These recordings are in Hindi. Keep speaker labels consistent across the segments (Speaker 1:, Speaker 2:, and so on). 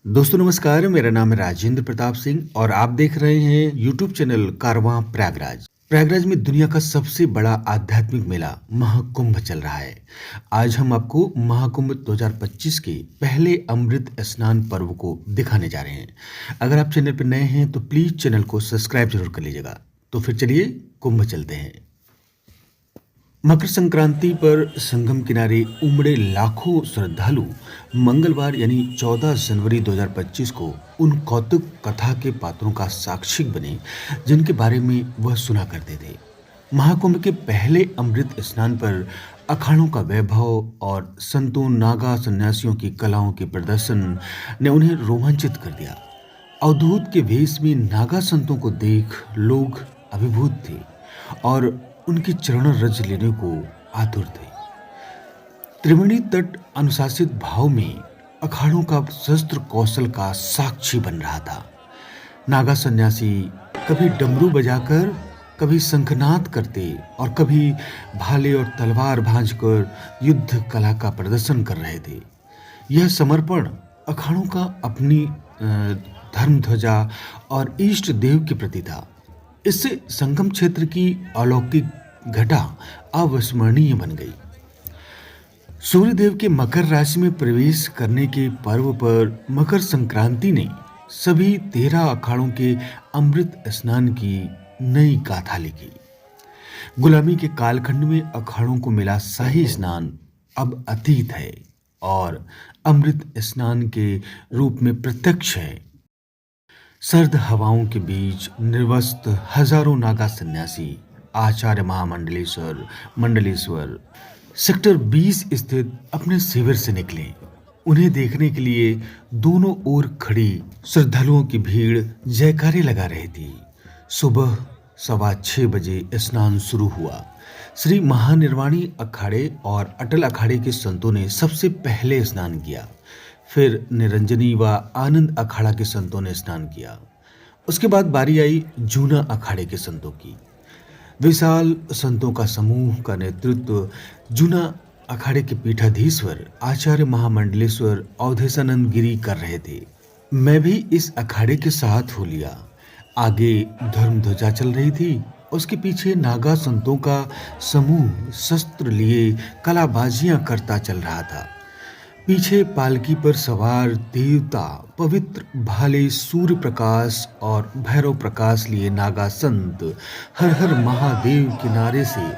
Speaker 1: दोस्तों नमस्कार, मेरा नाम है राजेंद्र प्रताप सिंह और आप देख रहे हैं यूट्यूब चैनल कारवां प्रयागराज। प्रयागराज में दुनिया का सबसे बड़ा आध्यात्मिक मेला महाकुंभ चल रहा है। आज हम आपको महाकुंभ 2025 के पहले अमृत स्नान पर्व को दिखाने जा रहे हैं। अगर आप चैनल पर नए हैं तो प्लीज चैनल को सब्सक्राइब जरूर कर लीजिएगा। तो फिर चलिए कुंभ चलते हैं। मकर संक्रांति पर संगम किनारे उमड़े लाखों श्रद्धालु मंगलवार यानी 14 जनवरी 2025 को उन कौतुक कथा के पात्रों का साक्षी बने जिनके बारे में वह सुना करते थे। महाकुंभ के पहले अमृत स्नान पर अखाड़ों का वैभव और संतों नागा सन्यासियों की कलाओं के प्रदर्शन ने उन्हें रोमांचित कर दिया। अवधूत के वेश में नागा संतों को देख लोग अभिभूत थे और उनके चरण रज लेने को आतुर थे। त्रिवेणी तट अनुशासित भाव में अखाड़ों का शस्त्र कौशल का साक्षी बन रहा था। नागा सन्यासी कभी डमरू बजाकर, कभी शंखनाद करते और कभी भाले और तलवार भांजकर युद्ध कला का प्रदर्शन कर रहे थे। यह समर्पण अखाड़ों का अपनी धर्म ध्वजा और इष्ट देव के प्रति था। इससे संगम क्षेत्र की अलौकिक घटा अविस्मरणीय बन गई। सूर्यदेव के मकर राशि में प्रवेश करने के पर्व पर मकर संक्रांति ने सभी 13 अखाड़ों के अमृत स्नान की नई गाथा लिखी। गुलामी के कालखंड में अखाड़ों को मिला शाही स्नान अब अतीत है और अमृत स्नान के रूप में प्रत्यक्ष है। सर्द हवाओं के बीच निर्वस्त्र हजारों नागा सन्यासी आचार्य मंडलेश्वर सेक्टर 20 स्थित अपने शिविर से निकले। उन्हें देखने के लिए दोनों ओर खड़ी श्रद्धालुओं की भीड़ जयकारे लगा रही थी। सुबह 6:15 बजे स्नान शुरू हुआ। श्री महानिर्वाणी अखाड़े और अटल अखाड़े के संतों ने सबसे पहले स्नान किया। फिर निरंजनी व आनंद अखाड़ा के संतों ने स्नान किया। उसके बाद बारी आई जूना अखाड़े के संतों की। विशाल संतों का समूह का नेतृत्व जूना अखाड़े के पीठाधीश्वर आचार्य महामंडलेश्वर अवधेशानंद गिरी कर रहे थे। मैं भी इस अखाड़े के साथ हो लिया। आगे धर्म ध्वजा चल रही थी, उसके पीछे नागा संतों का समूह शस्त्र लिए कलाबाजियां करता चल रहा था। पीछे पालकी पर सवार देवता पवित्र भाले सूर्य प्रकाश और भैरव प्रकाश लिए नागा संत हर हर महादेव के नारे से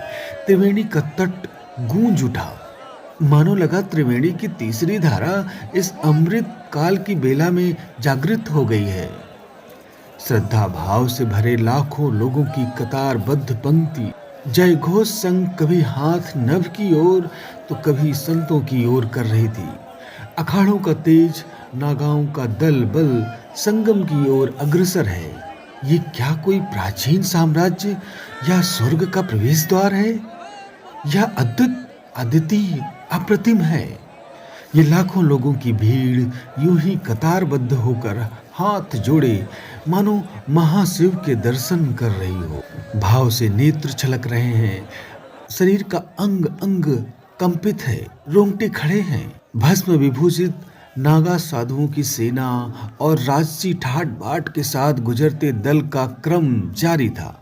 Speaker 1: त्रिवेणी का तट गूंज उठा। मानो लगा त्रिवेणी की तीसरी धारा इस अमृत काल की बेला में जागृत हो गई है। श्रद्धा भाव से भरे लाखों लोगों की कतारबद्ध पंक्ति जय घोष संग कभी हाथ नभ की ओर तो कभी संतों की ओर कर रही थी। अखाड़ों का तेज, नागाओं का दल बल संगम की ओर अग्रसर है। ये क्या कोई प्राचीन साम्राज्य या स्वर्ग का प्रवेश द्वार है या अद्वितीय अप्रतिम है। ये लाखों लोगों की भीड़ यूं ही कतारबद्ध होकर हाथ जोड़े मानो महाशिव के दर्शन कर रही हो। भाव से नेत्र छलक रहे हैं, शरीर का अंग अंग कंपित है, रोंगटे खड़े हैं। भस्म विभूषित नागा साधुओं की सेना और राजसी ठाट बाट के साथ गुजरते दल का क्रम जारी था।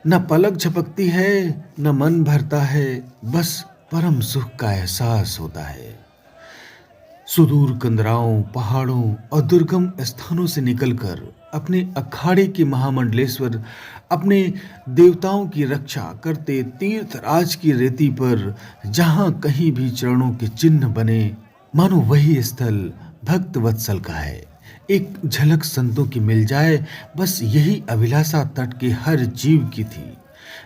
Speaker 1: न पलक झपकती है, न मन भरता है, बस परम सुख का एहसास होता है। सुदूर कंदराओं, पहाड़ों और दुर्गम स्थानों से निकलकर अपने अखाड़े के महामंडलेश्वर अपने देवताओं की रक्षा करते तीर्थराज की रेती पर जहां कहीं भी चरणों के चिन्ह बने, मानो वही स्थल भक्त वत्सल का है। एक झलक संतों की मिल जाए, बस यही अभिलाषा तट के हर जीव की थी।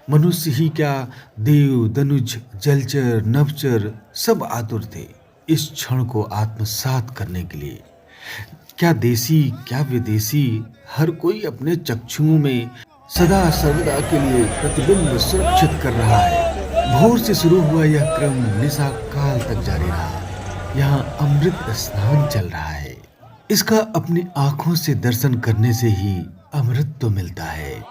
Speaker 1: मनुष्य ही क्या, देव दनुज जलचर नभचर सब आतुर थे इस क्षण को आत्मसात करने के लिए। क्या देसी क्या विदेशी, हर कोई अपने चक्षुओं में सदा सर्वदा के लिए प्रतिबिंब सुरक्षित कर रहा है। भोर से शुरू हुआ यह क्रम निशा काल तक जारी रहा। यहाँ अमृत स्नान चल रहा है। इसका अपनी आंखों से दर्शन करने से ही अमृत तो मिलता है।